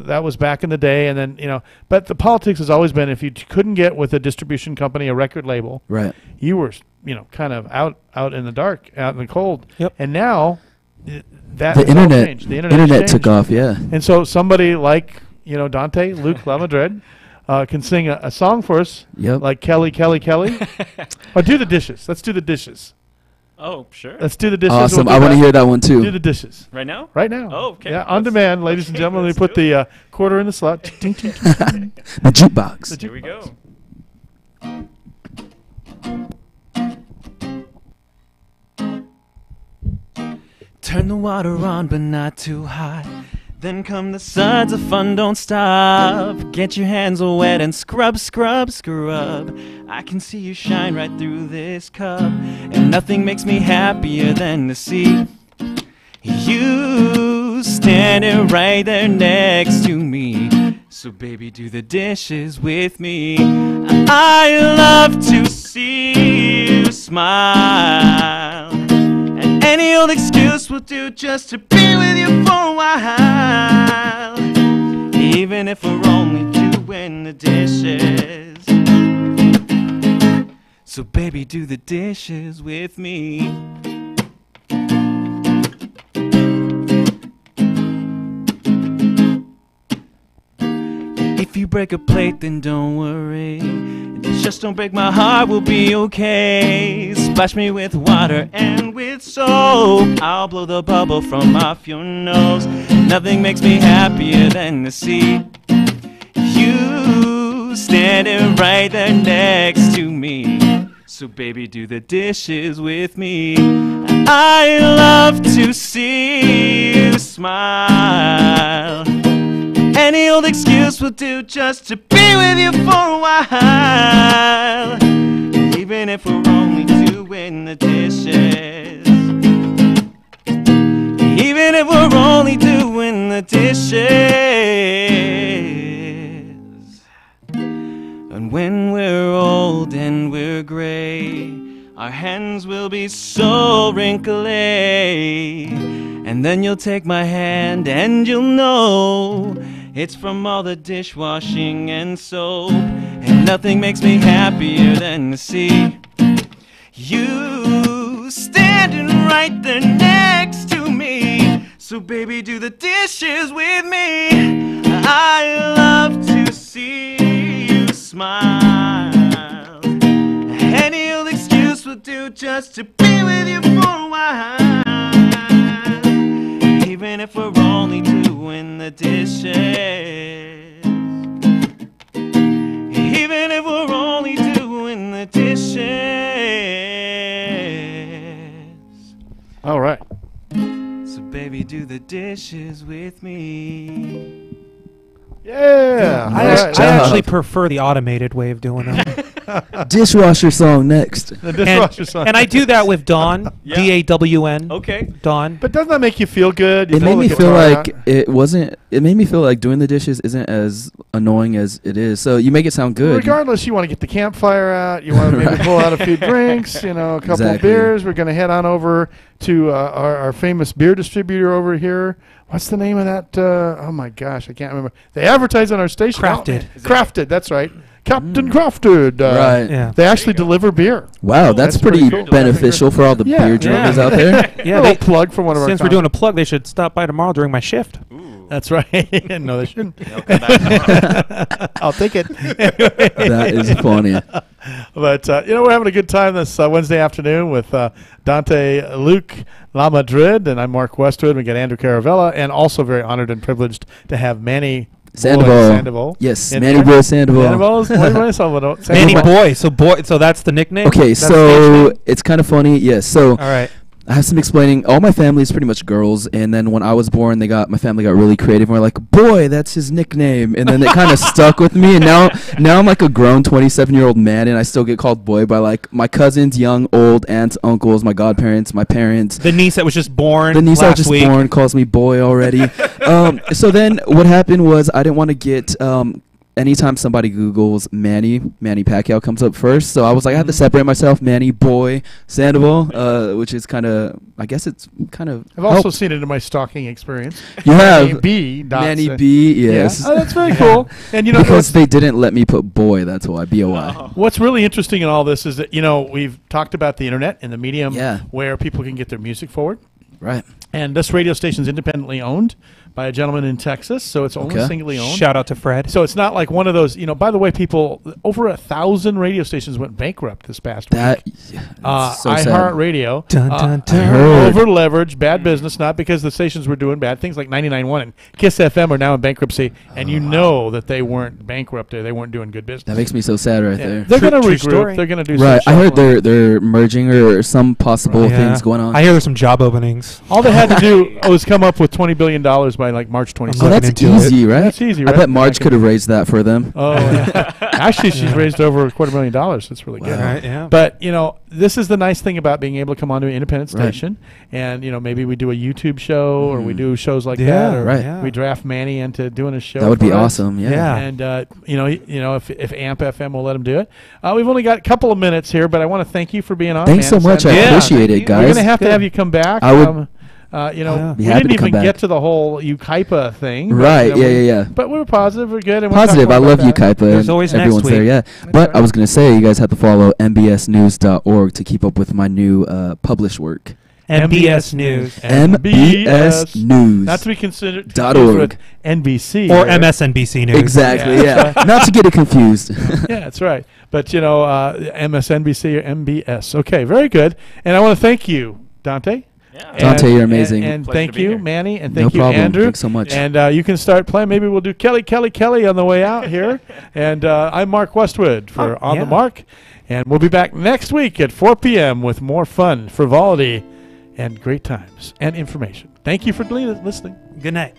that was back in the day, and then but the politics has always been, if you couldn't get with a distribution company, a record label, right. you were kind of out in the dark, out in the cold. Yep. And now that The has all internet changed. The internet has took changed. off. Yeah. And so somebody like Dante, Luke Lamadrid, can sing a song for us, Yep. like Kelly. Or do the dishes. Let's do the dishes. Oh, sure. Let's do the dishes. Awesome. We'll I do want to that. hear that one Do too. the dishes. Right now? Right now. Oh, okay. Yeah, on Let's- demand, ladies and okay, gentlemen. We let's put do the quarter in the slot. Ting, ting, ting, ting. The jukebox. Here we go. Turn the water on, but not too hot. Then come the suds of fun, don't stop. Get your hands all wet and scrub, scrub, scrub. I can see you shine right through this cup, and nothing makes me happier than to see you standing right there next to me. So baby, do the dishes with me. I love to see you smile, and any old excuse will do just to be with you for a while, even if we're only doing the dishes. So baby, do the dishes with me. If you break a plate, then don't worry. Just don't break my heart, we'll be okay. Splash me with water and with soap. I'll blow the bubble from off your nose. Nothing makes me happier than to see you standing right there next to me. So baby, do the dishes with me. I love to see you smile. Any old excuse will do just to be with you for a while, even if we're only doing the dishes. Even if we're only doing the dishes. And when we're old and we're gray, our hands will be so wrinkly. And then you'll take my hand and you'll know it's from all the dishwashing and soap. And nothing makes me happier than to see you standing right there next to me. So baby, do the dishes with me. I love to see you smile. Any old excuse will do just to be with you for a while, even if we're only doing the dishes. Even if we're only doing the dishes. All right. So baby, do the dishes with me. Yeah. I actually prefer the automated way of doing it. Dishwasher song next. The dishwasher song. And I do that with Dawn, Yeah. D-A-W-N. Okay. Dawn. But doesn't that make you feel good? You It pull made the me feel guitar like out. it wasn't. It made me feel like doing the dishes isn't as annoying as it is. So you make it sound good. Regardless, you want to get the campfire out. You want to maybe Right. pull out a few drinks, a couple of Exactly. beers. We're going to head on over to our famous beer distributor over here. What's the name of that? Oh, my gosh. I can't remember. They advertise on our station. Crafted. Crafted. That's right. Captain Crafted. Right. Yeah. They actually deliver beer. Wow, that's That's pretty pretty cool. beneficial for all the Yeah. beer drinkers Yeah. out there. Yeah, a little plug for one of our since we're doing a plug, they should stop by tomorrow during my shift. That's right. No, they shouldn't. They'll come back I'll take it. That is funny. But, we're having a good time this Wednesday afternoon with Dante Luke La Madrid, and I'm Mark Westwood. We got Andrew Caravella, and also very honored and privileged to have Manny Sandoval. Yes, in Manny here. Boy Sandoval. Sandoval's- what do you say? Manny Sandoval. Boy. So that's the nickname? Okay, That's so stage it's kind of funny. Yes, so name? All right. I have some explaining. All my family is pretty much girls, and then when I was born, my family got really creative. And we're like, "Boy, that's his nickname," and then it kind of stuck with me. And now I'm like a grown 27-year-old man, and I still get called boy by like my cousins, young, old, aunts, uncles, my godparents, my parents. The niece that was just born The niece I last was just week. born calls me boy already. So then what happened was I didn't want to get anytime somebody Googles Manny Pacquiao comes up first. So I was like, I have to separate myself, Manny Boy Sandoval, which is kind of, I guess it's kind of. I've also seen it in my stalking experience. You Manny have B. Manny B. Yes. Yeah. Oh, that's very cool. And Because they didn't let me put boy, that's why, B-O-Y. what's really interesting in all this is that we've talked about the internet and the medium Yeah. where people can get their music forward. Right. And this radio station is independently owned by a gentleman in Texas, so it's only Okay. singly owned. Shout out to Fred. So it's not like one of those, by the way, people, over 1,000 radio stations went bankrupt this past That, week. yeah, it's so sad. iHeartRadio, Dun, dun, dun. heard. over leveraged, bad business, not because the stations were doing bad. Things like 99.1 and Kiss FM are now in bankruptcy, and you know that they weren't bankrupt. They weren't doing good business. That makes me so sad right Yeah. there. They're True- going to true regroup. story. They're going to do Right. some I heard shuffling. they're merging or some possible Yeah. things going on. I hear there's some job openings. All they had to do was come up with $20 billion by like March 27th. Oh, that's looking into easy, right? That's easy, I right? bet Marge I can- could have raised that for them. Oh, yeah. Actually, she's Yeah. raised over $250,000. That's really good. Wow. Right, yeah. But this is the nice thing about being able to come onto an independent Right. station, and maybe we do a YouTube show or we do shows like Yeah, that, or right. yeah. we draft Manny into doing a show. That would be for us. awesome. Yeah. Yeah. And if AMP FM will let him do it, we've only got a couple of minutes here, but I want to thank you for being on. Thanks so man. much. I And, appreciate it, We're guys. gonna have to Good. have you come back. I would we be happy didn't to even come get back. to the whole Ukaipa thing. but, Right. we- Yeah. But we were positive. We're good. And we'll talk Positive. more I love about you, that. Kaipa. There's and always next everyone's there. week. Yeah. But I was gonna say you guys have to follow mbsnews.org to keep up with my new published work. MBS News. MBS News. Not to be considered .org. confused with NBC Or there. MSNBC News. Exactly. Yeah. Yeah. Not to get it confused. Yeah, that's right. But MSNBC or MBS. Okay, very good. And I want to thank you, Dante. Yeah. Dante, you're amazing. And Pleasure thank to be you, here. Manny, and No thank you, problem. Andrew. Thanks so much. And you can start playing. Maybe we'll do Kelly on the way out here. And I'm Mark Westwood for On the yeah. Mark. And we'll be back next week at 4 p.m. with more fun, frivolity, and great times and information. Thank you for listening. Good night.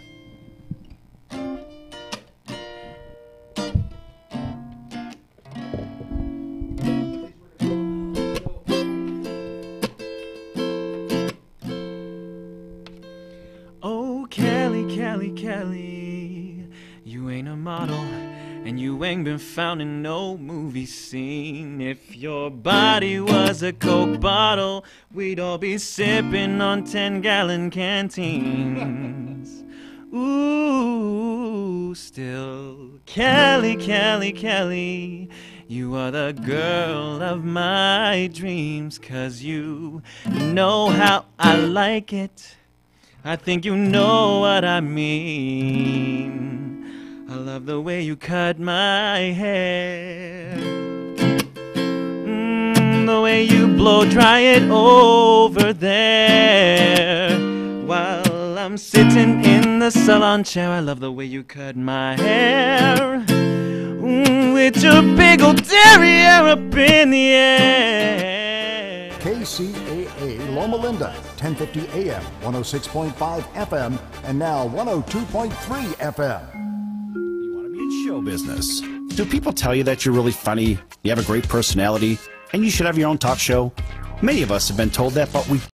Oh, Kelly, you ain't a model, and you ain't been found in no movie scene. If your body was a Coke bottle, we'd all be sipping on 10-gallon canteens. Ooh, still, Kelly, you are the girl of my dreams, 'cause you know how I like it. I think you know what I mean. I love the way you cut my hair. The way you blow dry it over there. While I'm sitting in the salon chair, I love the way you cut my hair. With your big old derriere up in the air. KCAA Loma Linda, 1050 AM, 106.5 FM, and now 102.3 FM. You want to be in show business? Do people tell you that you're really funny, you have a great personality, and you should have your own talk show? Many of us have been told that, but we